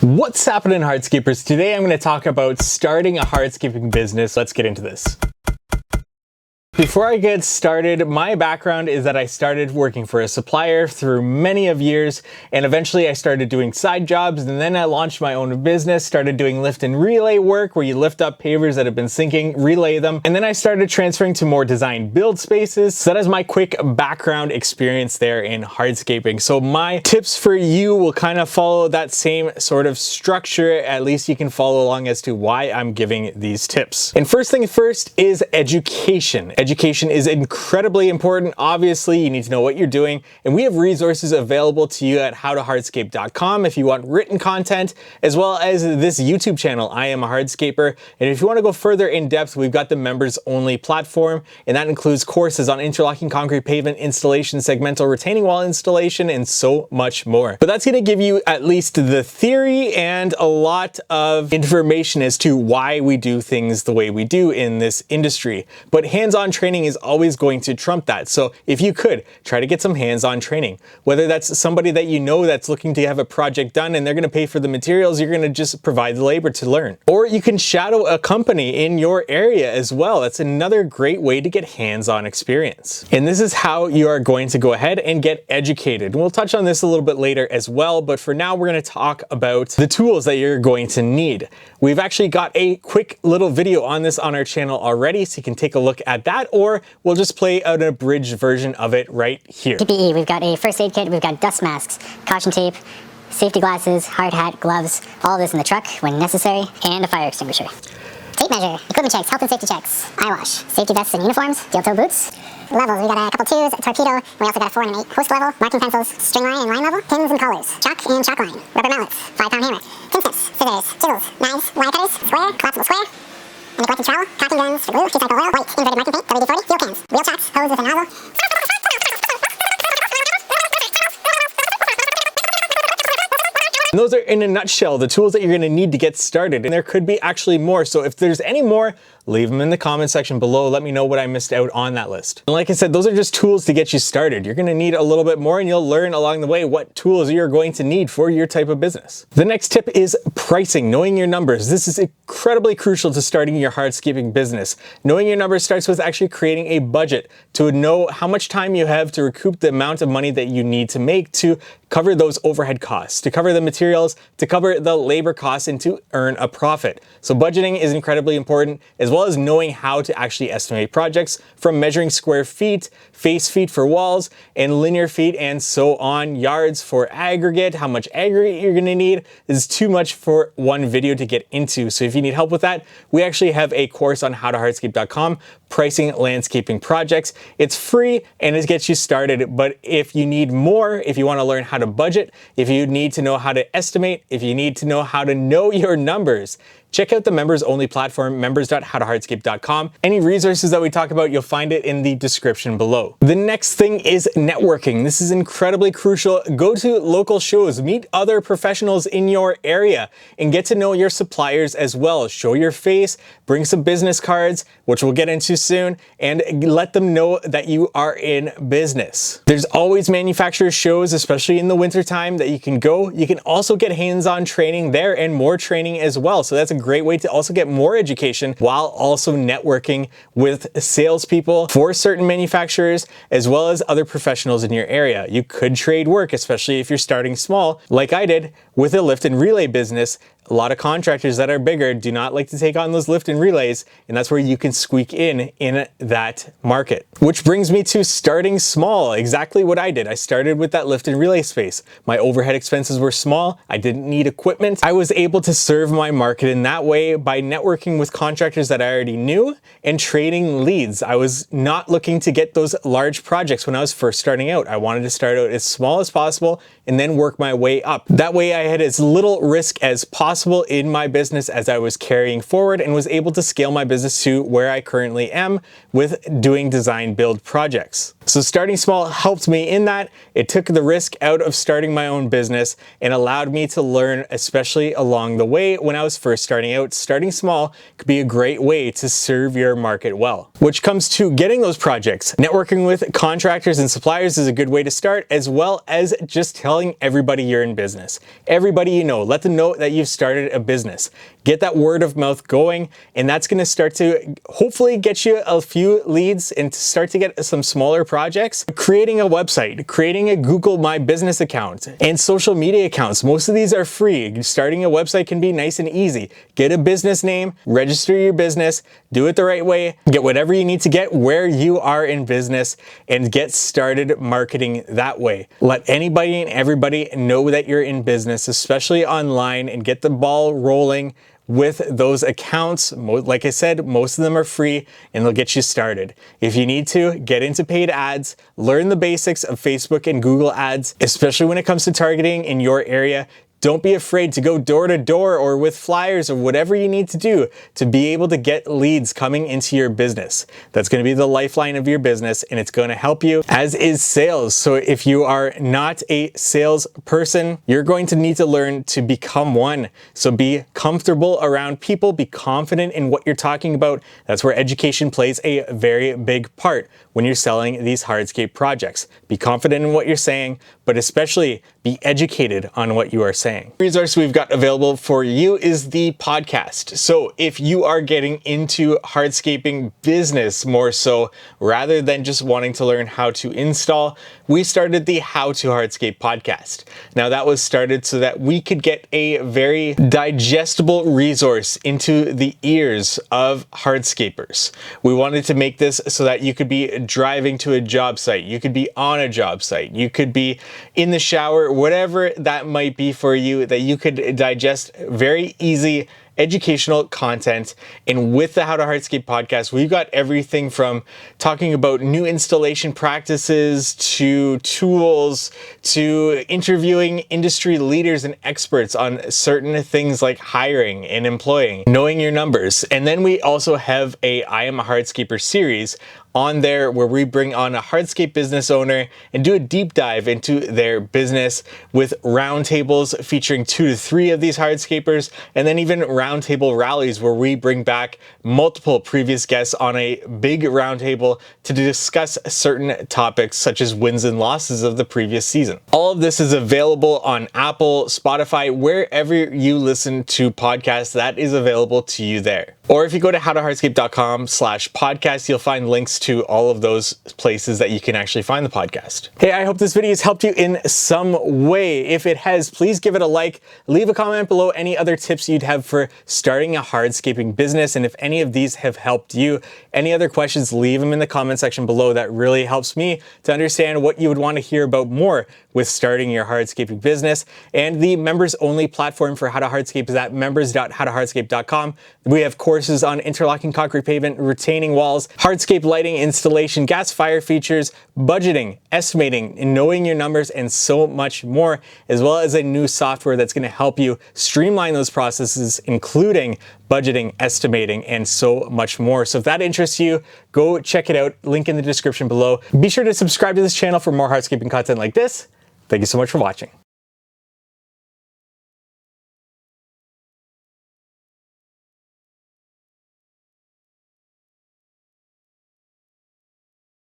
What's happening, Hardscapers? Today I'm going to talk about starting a hardscaping business. Let's get into this. Before I get started, my background is that I started working for a supplier through many of years, and eventually I started doing side jobs, and then I launched my own business, started doing lift and relay work where you lift up pavers that have been sinking, relay them, and then I started transferring to more design build spaces. So that is my quick background experience there in hardscaping. So my tips for you will kind of follow that same sort of structure. At least you can follow along as to why I'm giving these tips. And first thing first is education. Education is incredibly important. Obviously, you need to know what you're doing, and we have resources available to you at howtohardscape.com if you want written content, as well as this YouTube channel, I Am a Hardscaper. And if you want to go further in depth, we've got the members only platform, and that includes courses on interlocking concrete pavement installation, segmental retaining wall installation, and so much more. But that's going to give you at least the theory and a lot of information as to why we do things the way we do in this industry. But hands-on training is always going to trump that. So if you could, try to get some hands-on training. Whether that's somebody that you know that's looking to have a project done and they're going to pay for the materials, you're going to just provide the labor to learn. Or you can shadow a company in your area as well. That's another great way to get hands-on experience. And this is how you are going to go ahead and get educated. We'll touch on this a little bit later as well, but for now we're going to talk about the tools that you're going to need. We've actually got a quick little video on this on our channel already, so you can take a look at that, or we'll just play an abridged version of it right here. PPE, we've got a first aid kit, we've got dust masks, caution tape, safety glasses, hard hat, gloves, all of this in the truck when necessary, and a fire extinguisher. Tape measure, equipment checks, health and safety checks, eye wash, safety vests and uniforms, steel toe boots. Levels, we got a couple 2s, a torpedo, and we also got a 4 and an 8 host level, marking pencils, string line and line level, pins and collars, chalk and chalk line, rubber mallets, 5-pound hammer, pin tips, scissors, chisels, knives, wire cutters, square, collapsible square, a neglected trowel, caulking guns for glue, recycled oil, white inverted marking paint, WD-40, fuel cans, wheel chocks, hose with a nozzle. And those are, in a nutshell, the tools that you're going to need to get started. And there could be actually more. So if there's any more, leave them in the comment section below. Let me know what I missed out on that list. And like I said, those are just tools to get you started. You're going to need a little bit more, and you'll learn along the way what tools you're going to need for your type of business. The next tip is pricing, knowing your numbers. This is incredibly crucial to starting your hardscaping business. Knowing your numbers starts with actually creating a budget to know how much time you have to recoup the amount of money that you need to make to cover those overhead costs, to cover the materials, to cover the labor costs, and to earn a profit. So budgeting is incredibly important, as well as knowing how to actually estimate projects, from measuring square feet, face feet for walls, and linear feet, and so on. Yards for aggregate, how much aggregate you're gonna need is too much for one video to get into. So if you need help with that, we actually have a course on howtohardscape.com, pricing landscaping projects. It's free and it gets you started, but if you need more, if you wanna learn how to budget, if you need to know how to estimate, if you need to know how to know your numbers, check out the members only platform, members.howtohardscape.com. Any resources that we talk about, you'll find it in the description below. The next thing is networking. This is incredibly crucial. Go to local shows, meet other professionals in your area, and get to know your suppliers as well. Show your face, bring some business cards, which we'll get into soon, and let them know that you are in business. There's always manufacturer shows, especially in the wintertime, that you can go. You can also get hands-on training there and more training as well. So that's a great way to also get more education while also networking with salespeople for certain manufacturers, as well as other professionals in your area. You could trade work, especially if you're starting small, like I did with a lift and relay business. A lot of contractors that are bigger do not like to take on those lift and relays, and that's where you can squeak in that market. Which brings me to starting small, exactly what I did. I started with that lift and relay space. My overhead expenses were small. I didn't need equipment. I was able to serve my market in that way by networking with contractors that I already knew and trading leads. I was not looking to get those large projects when I was first starting out. I wanted to start out as small as possible and then work my way up. That way I had as little risk as possible possible in my business as I was carrying forward and was able to scale my business to where I currently am with doing design build projects. So starting small helped me in that. It took the risk out of starting my own business and allowed me to learn, especially along the way when I was first starting out. Starting small could be a great way to serve your market well. Which comes to getting those projects. Networking with contractors and suppliers is a good way to start, as well as just telling everybody you're in business. Everybody you know, let them know that you've started a business. Get that word of mouth going, and that's going to start to hopefully get you a few leads and to start to get some smaller projects. Creating a website, creating a Google My Business account, and social media accounts. Most of these are free. Starting a website can be nice and easy. Get a business name, register your business, do it the right way, get whatever you need to get where you are in business, and get started marketing that way. Let anybody and everybody know that you're in business, especially online, and get the ball rolling with those accounts. Like I said, most of them are free and they'll get you started. If you need to, get into paid ads, learn the basics of Facebook and Google ads, especially when it comes to targeting in your area. Don't be afraid to go door to door or with flyers or whatever you need to do to be able to get leads coming into your business. That's going to be the lifeline of your business, and it's going to help you, as is sales. So if you are not a salesperson, you're going to need to learn to become one. So be comfortable around people, be confident in what you're talking about. That's where education plays a very big part when you're selling these hardscape projects. Be confident in what you're saying, but especially be educated on what you are saying. The resource we've got available for you is the podcast. So if you are getting into hardscaping business more so, rather than just wanting to learn how to install, we started the How to Hardscape podcast. Now that was started so that we could get a very digestible resource into the ears of hardscapers. We wanted to make this so that you could be driving to a job site, you could be on a job site, you could be in the shower, whatever that might be for you, that you could digest very easy educational content. And with the How to Hardscape podcast, we've got everything from talking about new installation practices to tools to interviewing industry leaders and experts on certain things like hiring and employing, knowing your numbers. And then we also have a I Am a Hardscaper series on there where we bring on a hardscape business owner and do a deep dive into their business with roundtables featuring 2 to 3 of these hardscapers, and then even roundtable rallies where we bring back multiple previous guests on a big roundtable to discuss certain topics such as wins and losses of the previous season. All of this is available on Apple, Spotify, wherever you listen to podcasts, that is available to you there. Or if you go to howtohardscape.com/podcast, you'll find links to all of those places that you can actually find the podcast. Hey, I hope this video has helped you in some way. If it has, please give it a like, leave a comment below any other tips you'd have for starting a hardscaping business. And if any of these have helped you, any other questions, leave them in the comment section below. That really helps me to understand what you would want to hear about more with starting your hardscaping business. And the members only platform for How to Hardscape is at members.howtohardscape.com. We have courses on interlocking concrete pavement, retaining walls, hardscape lighting installation, gas fire features, budgeting, estimating, and knowing your numbers, and so much more, as well as a new software that's going to help you streamline those processes, including budgeting, estimating, and so much more. So if that interests you, go check it out. Link in the description below. Be sure to subscribe to this channel for more hardscaping content like this. Thank you so much for watching.